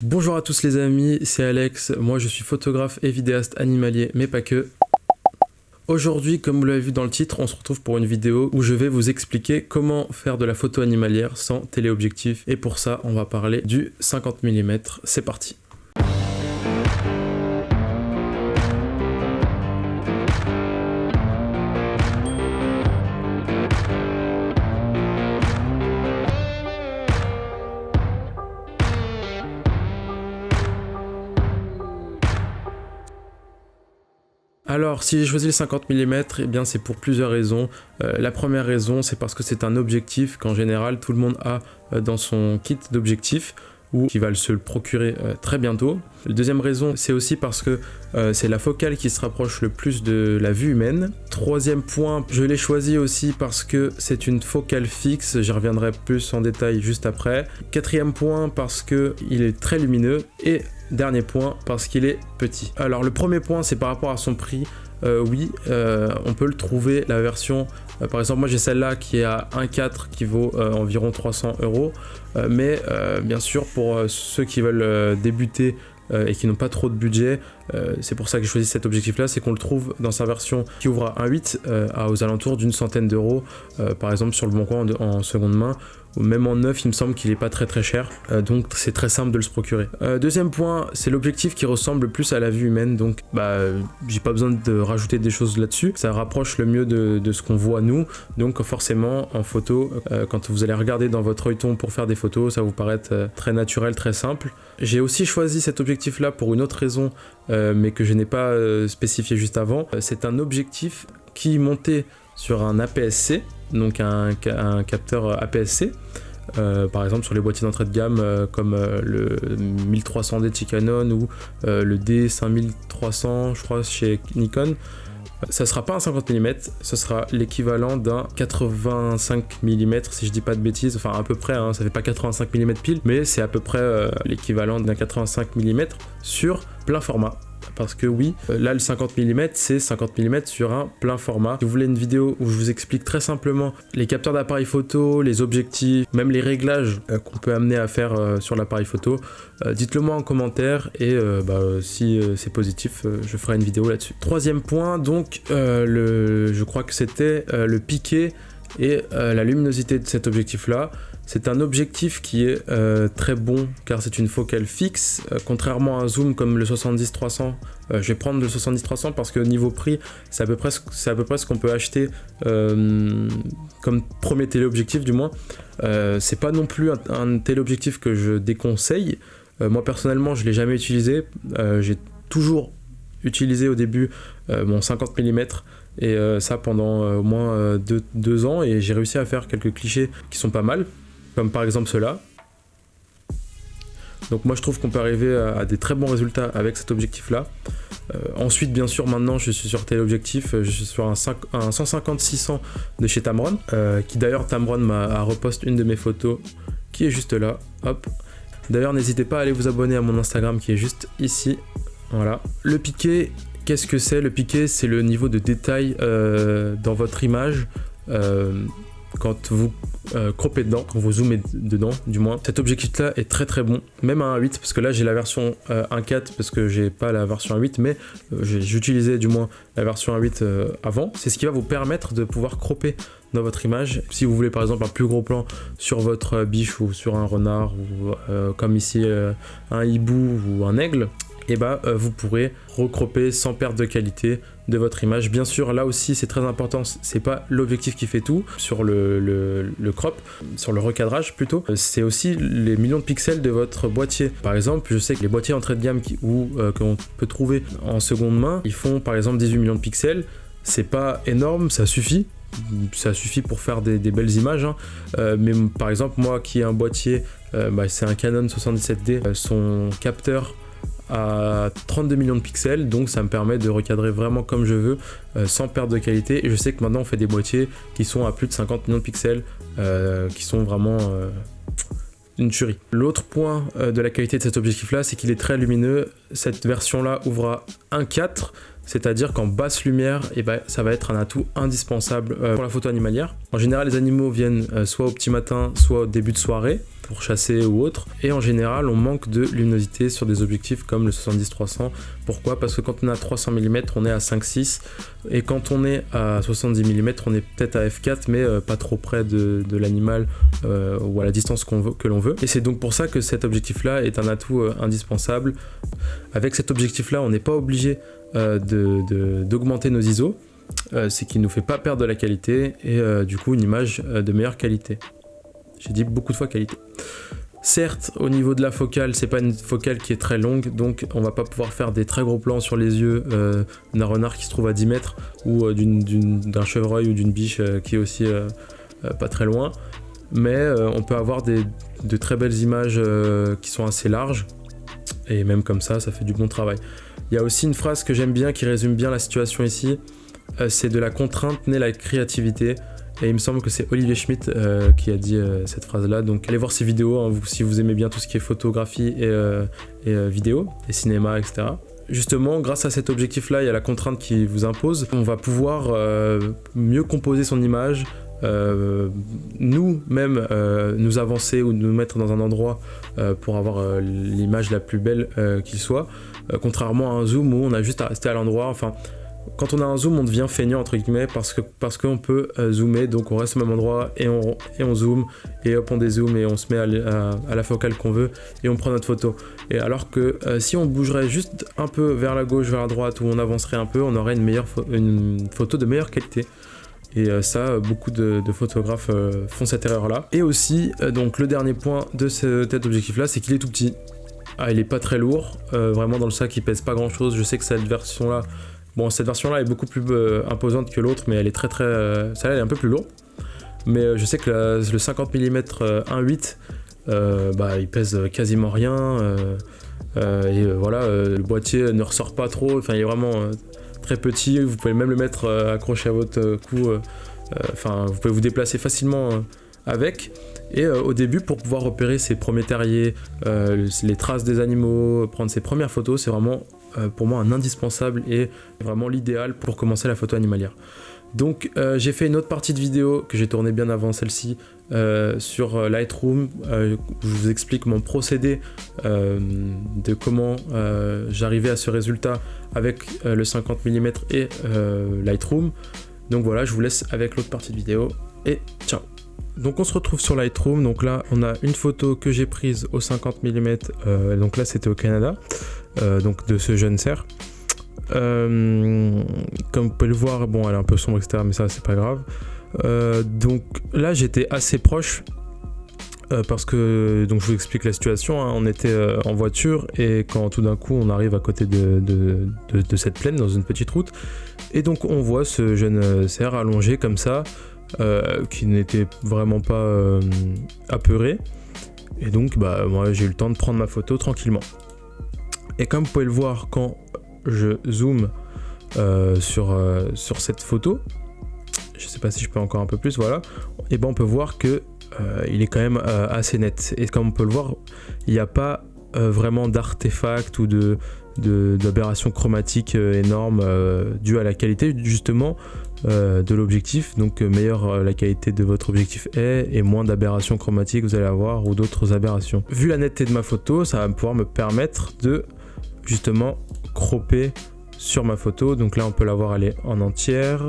Bonjour à tous les amis, c'est Alex, moi je suis photographe et vidéaste animalier, mais pas que. Aujourd'hui, comme vous l'avez vu dans le titre, on se retrouve pour une vidéo où je vais vous expliquer comment faire de la photo animalière sans téléobjectif. Et pour ça, on va parler du 50 mm. C'est parti. Alors, si j'ai choisi le 50 mm, eh bien c'est pour plusieurs raisons. La première raison, c'est parce que c'est un objectif qu'en général tout le monde a dans son kit d'objectifs ou qui va se le procurer très bientôt. La deuxième raison, c'est aussi parce que c'est la focale qui se rapproche le plus de la vue humaine. Troisième point, je l'ai choisi aussi parce que c'est une focale fixe, j'y reviendrai plus en détail juste après. Quatrième point, parce qu'il est très lumineux. Et dernier point, parce qu'il est petit. Alors le premier point, c'est par rapport à son prix. Oui, on peut le trouver, la version, par exemple moi j'ai celle-là qui est à 1.4 qui vaut environ 300 €. Mais bien sûr pour ceux qui veulent débuter et qui n'ont pas trop de budget, c'est pour ça que j'ai choisi cet objectif là, c'est qu'on le trouve dans sa version qui ouvre à 1.8 aux alentours d'une centaine d'euros, par exemple sur le bon coin en seconde main, ou même en neuf il me semble qu'il est pas très cher, donc c'est très simple de le se procurer. Deuxième point, c'est l'objectif qui ressemble le plus à la vue humaine, donc j'ai pas besoin de rajouter des choses là-dessus, ça rapproche le mieux de ce qu'on voit nous, donc forcément en photo, quand vous allez regarder dans votre œilleton pour faire des photos, ça va vous paraître très naturel, très simple. J'ai aussi choisi cet objectif là pour une autre raison, mais que je n'ai pas spécifié juste avant. C'est un objectif qui montait sur un APS-C, donc un capteur APS-C, par exemple sur les boîtiers d'entrée de gamme comme le 1300D de chez Canon ou le D5300 je crois chez Nikon. Ça sera pas un 50 mm, ce sera l'équivalent d'un 85 mm si je dis pas de bêtises, enfin à peu près, hein, ça fait pas 85 mm pile, mais c'est à peu près l'équivalent d'un 85 mm sur plein format. Parce que oui, là le 50 mm c'est 50 mm sur un plein format. Si vous voulez une vidéo où je vous explique très simplement les capteurs d'appareil photo, les objectifs, même les réglages qu'on peut amener à faire sur l'appareil photo, dites-le moi en commentaire et si c'est positif, je ferai une vidéo là-dessus. Troisième point, donc je crois que c'était le piqué et la luminosité de cet objectif là. C'est un objectif qui est très bon car c'est une focale fixe, contrairement à un zoom comme le 70-300. Je vais prendre le 70-300 parce que niveau prix, c'est à peu près ce qu'on peut acheter comme premier téléobjectif du moins. C'est pas non plus un téléobjectif que je déconseille. Moi personnellement, je l'ai jamais utilisé. J'ai toujours utilisé au début mon 50 mm. Et ça pendant au moins 2 ans, et j'ai réussi à faire quelques clichés qui sont pas mal, comme par exemple ceux-là. Donc moi je trouve qu'on peut arriver à des très bons résultats avec cet objectif là. Ensuite bien sûr maintenant je suis sur téléobjectif, je suis sur un 150-600 de chez Tamron, qui d'ailleurs Tamron m'a repost une de mes photos qui est juste là, hop. D'ailleurs n'hésitez pas à aller vous abonner à mon Instagram qui est juste ici, voilà. Le piqué, qu'est-ce que c'est? Le piqué, c'est le niveau de détail dans votre image quand vous croppez dedans, quand vous zoomez dedans du moins. Cet objectif là est très très bon, même à 1.8, parce que là j'ai la version 1.4 parce que j'ai pas la version 1.8, mais j'utilisais du moins la version 1.8 avant. C'est ce qui va vous permettre de pouvoir cropper dans votre image. Si vous voulez par exemple un plus gros plan sur votre biche ou sur un renard ou comme ici un hibou ou un aigle, et vous pourrez recropper sans perte de qualité de votre image. Bien sûr, là aussi c'est très important, c'est pas l'objectif qui fait tout sur le crop, sur le recadrage plutôt, c'est aussi les millions de pixels de votre boîtier. Par exemple, je sais que les boîtiers entrée de gamme qu'on peut trouver en seconde main, ils font par exemple 18 millions de pixels, c'est pas énorme, ça suffit pour faire des belles images, hein. Mais par exemple moi qui ai un boîtier, c'est un Canon 77D, son capteur à 32 millions de pixels, donc ça me permet de recadrer vraiment comme je veux sans perte de qualité. Et je sais que maintenant on fait des boîtiers qui sont à plus de 50 millions de pixels, qui sont vraiment une tuerie. L'autre point de la qualité de cet objectif là, c'est qu'il est très lumineux. Cette version là ouvre à 1.4, c'est-à-dire qu'en basse lumière, ça va être un atout indispensable pour la photo animalière. En général, les animaux viennent soit au petit matin, soit au début de soirée, pour chasser ou autre. Et en général, on manque de luminosité sur des objectifs comme le 70-300. Pourquoi ? Parce que quand on est à 300 mm, on est à 5-6. Et quand on est à 70 mm, on est peut-être à f4, mais pas trop près de l'animal ou à la distance que l'on veut. Et c'est donc pour ça que cet objectif-là est un atout indispensable. Avec cet objectif-là, on n'est pas obligé d'augmenter nos ISO. C'est qu'il ne nous fait pas perdre de la qualité et du coup une image de meilleure qualité. J'ai dit beaucoup de fois qualité. Certes, au niveau de la focale, c'est pas une focale qui est très longue, donc on va pas pouvoir faire des très gros plans sur les yeux d'un renard qui se trouve à 10 mètres ou d'un chevreuil ou d'une biche qui est aussi pas très loin. Mais on peut avoir de très belles images qui sont assez larges et même comme ça fait du bon travail. Il y a aussi une phrase que j'aime bien qui résume bien la situation ici, c'est de la contrainte naît la créativité. Et il me semble que c'est Olivier Schmitt qui a dit cette phrase-là. Donc allez voir ses vidéos hein, si vous aimez bien tout ce qui est photographie et vidéo, et cinéma, etc. Justement, grâce à cet objectif-là, il y a la contrainte qui vous impose. On va pouvoir mieux composer son image, nous-mêmes nous avancer ou nous mettre dans un endroit pour avoir l'image la plus belle qu'il soit. Contrairement à un zoom où on a juste à rester à l'endroit. Enfin, quand on a un zoom, on devient feignant entre guillemets parce qu'on peut zoomer, donc on reste au même endroit et on zoome et hop on dézoome et on se met à la focale qu'on veut et on prend notre photo. Et alors que si on bougerait juste un peu vers la gauche, vers la droite ou on avancerait un peu, on aurait une photo de meilleure qualité. Et ça, beaucoup de photographes font cette erreur-là. Et aussi, donc le dernier point de cet objectif-là, c'est qu'il est tout petit. Ah, il est pas très lourd, vraiment dans le sac, il pèse pas grand-chose. Je sais que cette version-là. Bon, cette version-là est beaucoup plus imposante que l'autre, mais elle est celle-là elle est un peu plus lourde. Mais je sais que le 50 mm 1.8, il pèse quasiment rien. Et voilà, le boîtier ne ressort pas trop. Enfin, il est vraiment très petit. Vous pouvez même le mettre accroché à votre cou. Vous pouvez vous déplacer facilement avec. Et au début, pour pouvoir repérer ses premiers terriers, les traces des animaux, prendre ses premières photos, c'est vraiment pour moi un indispensable et vraiment l'idéal pour commencer la photo animalière. Donc j'ai fait une autre partie de vidéo que j'ai tournée bien avant celle-ci sur Lightroom. Je vous explique mon procédé de comment j'arrivais à ce résultat avec le 50 mm et Lightroom. Donc voilà, je vous laisse avec l'autre partie de vidéo et ciao. Donc on se retrouve sur Lightroom, donc là on a une photo que j'ai prise au 50 mm, donc là c'était au Canada, donc de ce jeune cerf. Comme vous pouvez le voir, bon elle est un peu sombre etc, mais ça c'est pas grave. Donc là j'étais assez proche, parce que, donc je vous explique la situation, hein, on était en voiture et quand tout d'un coup on arrive à côté de cette plaine dans une petite route, et donc on voit ce jeune cerf allongé comme ça, qui n'était vraiment pas apeuré, et donc moi j'ai eu le temps de prendre ma photo tranquillement. Et comme vous pouvez le voir quand je zoome sur cette photo, je sais pas si je peux encore un peu plus, voilà, et on peut voir que il est quand même assez net, et comme on peut le voir, il n'y a pas vraiment d'artefacts ou d'aberrations chromatiques énormes dues à la qualité justement de l'objectif. Donc meilleure la qualité de votre objectif est, et moins d'aberrations chromatiques vous allez avoir, ou d'autres aberrations. Vu la netteté de ma photo, ça va pouvoir me permettre de justement cropper sur ma photo. Donc là on peut la voir, elle est en entière,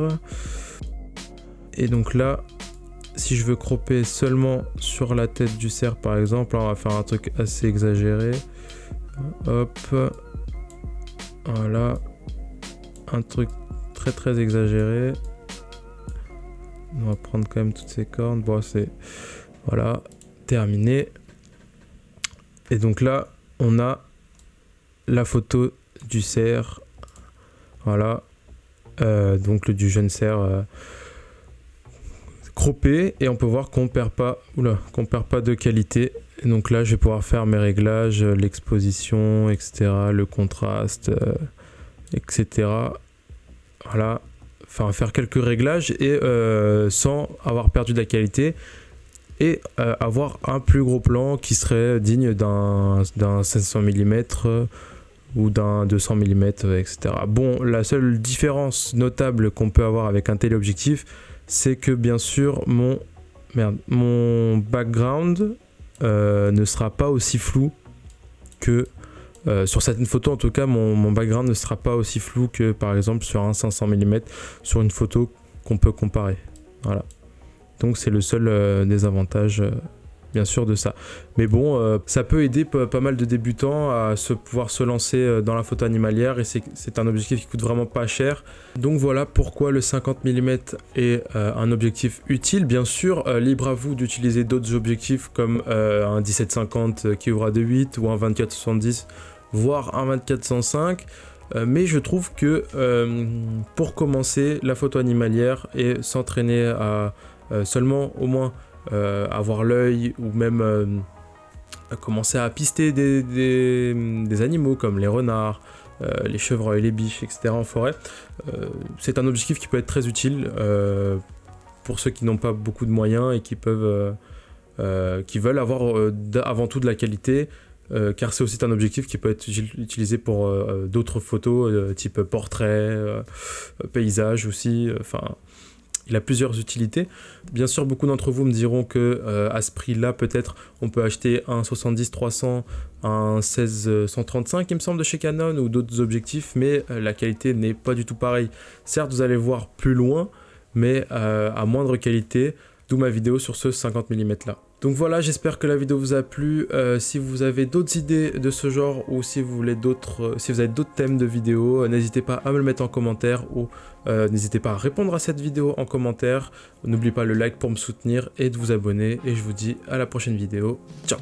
et donc là si je veux cropper seulement sur la tête du cerf par exemple, là, on va faire un truc assez exagéré, hop, voilà, un truc très très exagéré. On va prendre quand même toutes ces cornes, bon c'est, voilà, terminé. Et donc là on a la photo du cerf, voilà, donc du jeune cerf croppé, et on peut voir qu'on perd pas de qualité. Et donc là je vais pouvoir faire mes réglages, l'exposition, etc., le contraste, etc. Voilà, enfin faire quelques réglages et sans avoir perdu de la qualité, et avoir un plus gros plan qui serait digne d'un 500 mm, ou d'un 200 mm, etc. Bon, la seule différence notable qu'on peut avoir avec un téléobjectif, c'est que bien sûr mon background ne sera pas aussi flou que sur certaines photos. En tout cas, mon background ne sera pas aussi flou que par exemple sur un 500 mm sur une photo qu'on peut comparer. Voilà. Donc c'est le seul désavantage bien sûr de ça. Mais bon, ça peut aider pas mal de débutants à pouvoir se lancer dans la photo animalière, et c'est un objectif qui coûte vraiment pas cher. Donc voilà pourquoi le 50 mm est un objectif utile. Bien sûr, libre à vous d'utiliser d'autres objectifs comme un 17-50 qui ouvre à 2.8 ou un 24-70, voire un 24-105. Mais je trouve que pour commencer la photo animalière et s'entraîner à seulement au moins avoir l'œil, ou même commencer à pister des animaux comme les renards, les chevreuils, les biches, etc. en forêt, c'est un objectif qui peut être très utile pour ceux qui n'ont pas beaucoup de moyens et qui veulent avoir avant tout de la qualité, car c'est aussi un objectif qui peut être utilisé pour d'autres photos type portrait, paysage aussi, enfin... Il a plusieurs utilités. Bien sûr, beaucoup d'entre vous me diront que à ce prix-là, peut-être, on peut acheter un 70-300, un 16-135, il me semble, de chez Canon, ou d'autres objectifs, mais la qualité n'est pas du tout pareille. Certes, vous allez voir plus loin, mais à moindre qualité, d'où ma vidéo sur ce 50 mm là. Donc voilà, j'espère que la vidéo vous a plu. Si vous avez d'autres idées de ce genre, ou si vous voulez si vous avez d'autres thèmes de vidéos, n'hésitez pas à me le mettre en commentaire, ou n'hésitez pas à répondre à cette vidéo en commentaire. N'oubliez pas le like pour me soutenir et de vous abonner, et je vous dis à la prochaine vidéo. Ciao!